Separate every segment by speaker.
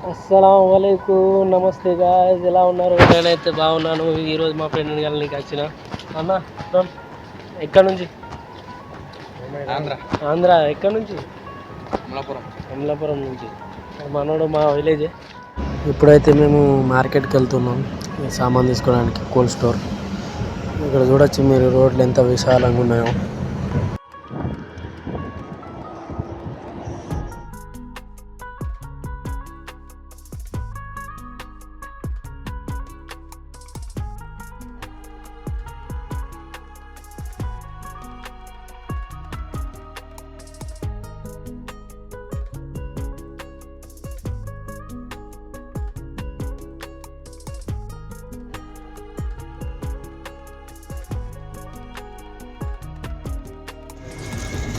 Speaker 1: అస్సలాముఅలైకుం నమస్తే గాయ్స్, ఎలా ఉన్నారు? నేనైతే బాగున్నాను. ఈరోజు మా ఫ్రెండ్ నీకు వచ్చిన అన్న ఎక్కడి నుంచి? ఆంధ్ర ఎక్కడి నుంచి? అమలాపురం నుంచి. మనోడు మా విలేజే. ఇప్పుడైతే మేము మార్కెట్కి వెళ్తున్నాం సామాన్ తీసుకోవడానికి, కోల్డ్ స్టోర్. ఇక్కడ చూడొచ్చు మీరు, రోడ్లు ఎంత విశాలంగా ఉన్నాయో.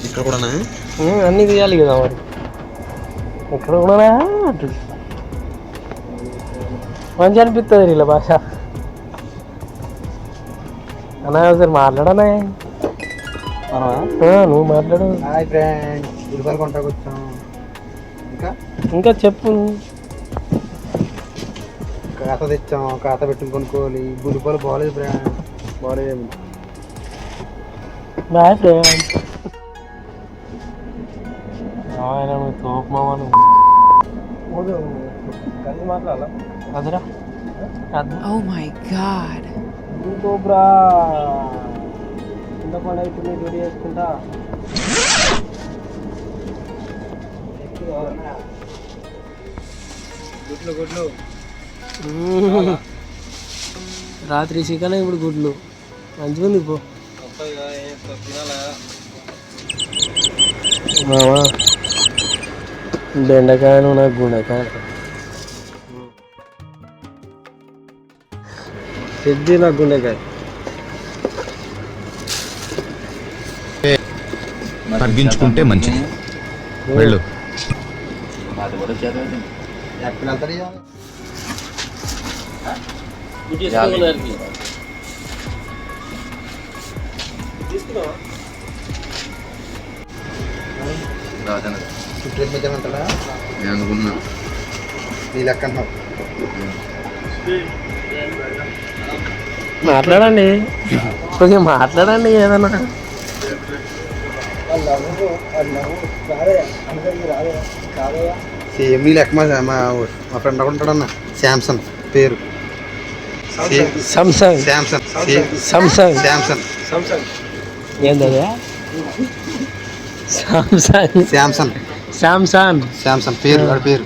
Speaker 2: ఇక్కడ కూడా
Speaker 1: అన్నీ తీయాలి కదా మరి. ఇక్కడ కూడా అంటు మంచి అనిపిస్తుంది ఇలా భాష. అన్నా ఒకసారి మాట్లాడనా? నువ్వు మాట్లాడు.
Speaker 2: హాయ్ ఫ్రెండ్స్, గుడిపల్లి కొంటకు వచ్చాం.
Speaker 1: ఇంకా చెప్పు.
Speaker 2: ఖాతా తెచ్చాం, ఖాతా పెట్టుకుని కొనుక్కోవాలి. గుడిపల్లి బాగాలేదు ఫ్రెండ్స్, బాగాలేదు.
Speaker 1: Bye friends. తోపు మామను మాట్లాడాలా అదరా?
Speaker 3: Oh my god.
Speaker 1: తోపురా కింద పని అవుతుంది, రెడీ చేసుకుంటా. గుడ్లు రాత్రి చికెన్, ఇప్పుడు గుడ్లు. మంచిగా ఉంది పో మావా. బెండకాయలు నాకు గుండెకాయలు పెద్ద, నాకు గుండెకాయ
Speaker 4: తగ్గించుకుంటే మంచిది. వెళ్ళు.
Speaker 2: అనుకున్నా నీ లెక్క
Speaker 1: మాట్లాడండి, కొంచెం మాట్లాడండి ఏదన్నా.
Speaker 2: సేమ్ నీ లెక్క. మా ఫ్రెండ్ ఉంటాడన్న శాంసంగ్ పేరు.
Speaker 1: సామ్సంగ్
Speaker 2: శాంసంగ్
Speaker 1: సామ్సంగ్
Speaker 2: శాంసంగ్
Speaker 1: ఏంటది? సామ్సంగ్
Speaker 2: శాంసంగ్
Speaker 1: సామ్సంగ్
Speaker 2: శాంసంగ్ పేరు, వాడి పేరు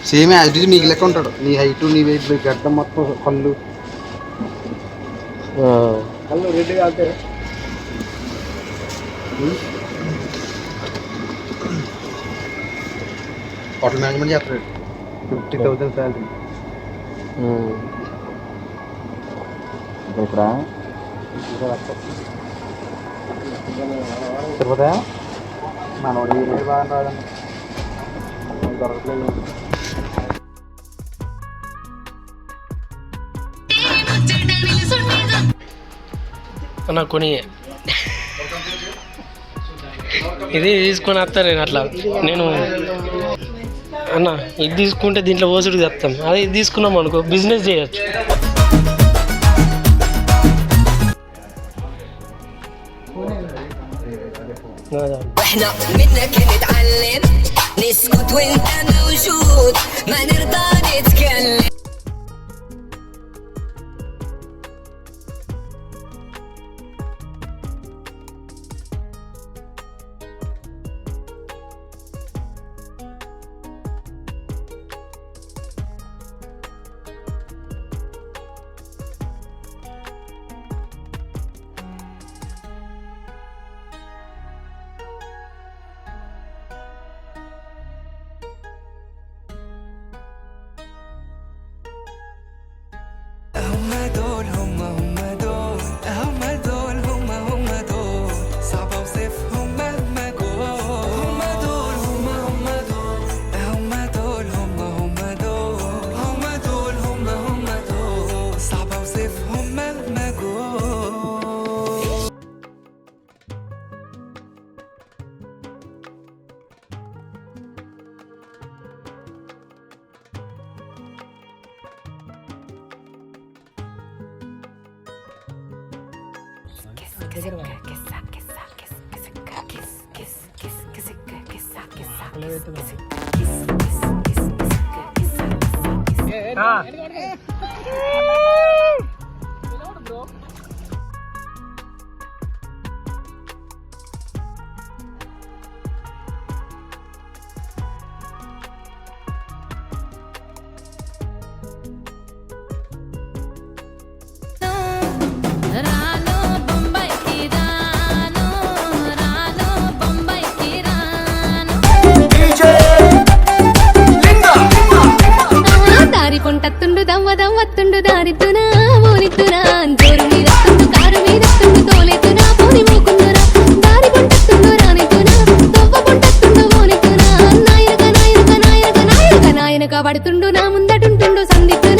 Speaker 2: సేమ్ యాజ్ ఇట్ నీకు లెక్క ఉంటాడు. నీ హైట్, నీ వెయిట్, గడ్డం మొత్తం, కళ్ళు రెడ్ కాదు. హోటల్ మేనేజ్మెంట్ చేస్తాడు. 50,000 శాలరీ. ఇక్కడ తిరుపతి మనోడి బాగా రాదండి, దొరకట్లేదు.
Speaker 1: అన్న కొని ఇది తీసుకొని వస్తా నేను. అట్లా నేను అన్న ఇది తీసుకుంటే దీంట్లో ఓసుడు తెస్తాం, అదే ఇది తీసుకున్నాం అనుకో బిజినెస్ చేయొచ్చు.
Speaker 5: واحنا منك نتعلم نسكت وانت موجود ما نرضى نتكلم. రాను బొంబాయికి రాను రాను బొంబాయికి రాను దారి పొంటత్తుండు దవ్వదవ్వత్తుండు దారిద్దునా ఊరిద్దునా జోరు మీద కారు మీద తోలెత్తునా పోని మూకుందురా దారి పొంటత్తుండు రానిద్దునా తొవ్వ పొంటత్తుండు ఓనిద్దునా నాయనక నాయనక నాయనక నాయనక నాయనక పడుతుండు నా ముందటుంటుండు సందిద్దునా